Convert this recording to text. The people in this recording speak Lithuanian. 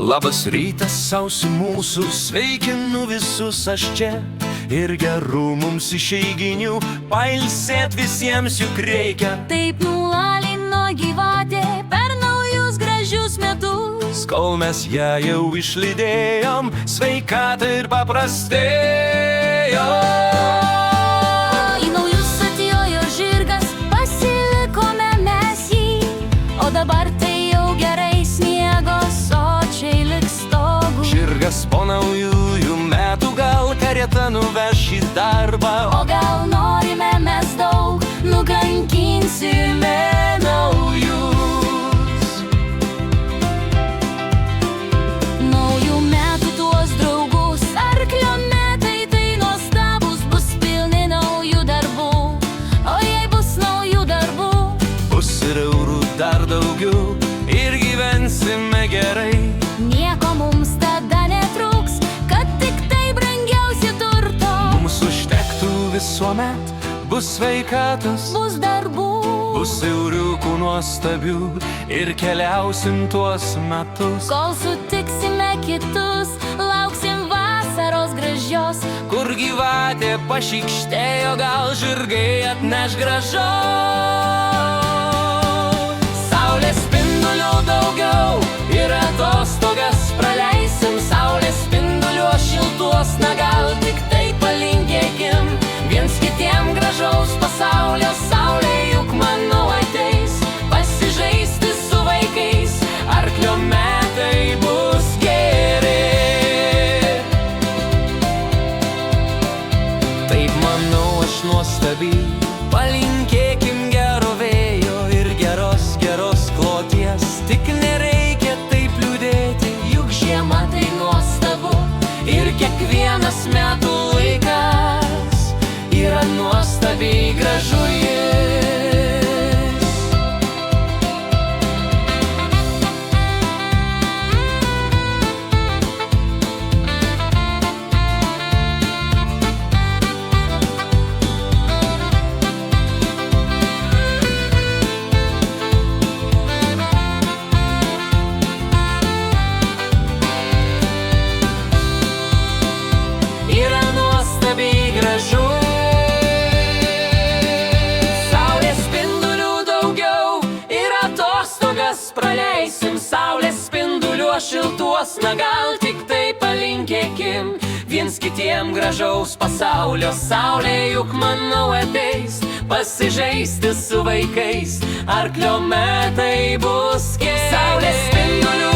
Labas rytas, sausi mūsų, sveikinu visus aš čia. Ir gerų mums išeiginių, pailsėt visiems juk reikia. Taip nulalino gyvatė per naujus gražius metus. Kol mes ją jau išlydėjom, sveikatą ir paprastėjo. Į naujus atjojo žirgas, pasilikome mes jį. O dabar tai jau gerai, sniego sočiai lik stogų. Žirgas po naujųjų metų gal karieta nuveš į darbą. O gal norime mes daug, nukankinsime naujus. Naujų metų tuos draugus, arklio metai tai nuostabus, bus pilni naujų darbų. O jei bus naujų darbų, Bus ir eurų dar daugiau ir gyvensime gerai. nieko mums tada netrūks, kad tik tai brangiausi turto. Mums užtektų visuomet, bus sveikatos, Bus darbų, bus euriukų nuostabių ir keliausim tuos metus. kol sutiksime kitus, lauksim vasaros gražios. Kur gyvatė pašykštėjo, gal žirgai atneš gražos. Saulės spindulių daugiau ir atostogas praleisim. Saulės spindulių šiltuos, na gal tik tai palinkėkim viens kitiem gražaus pasaulio. Saulė juk manau ateis pasižaisti su vaikais, arklio metai bus geri. Taip manau aš nuostabiai, palinkėkim gero vėjo ir geros kloties. Tik nereikia taip liūdėti, juk žiema tai nuostabu ir kiekvienas metų laikas yra nuostabiai gražu jis. Yra nuostabiai gražu. Saulės spindulių daugiau ir atostogas praleisim. Saulės spindulių šiltuos, na gal tik tai palinkėkim viens kitiem gražaus pasaulio. Saulė juk manau ateis pasižaisti su vaikais, arklio metai bus geri. Saulės spindulių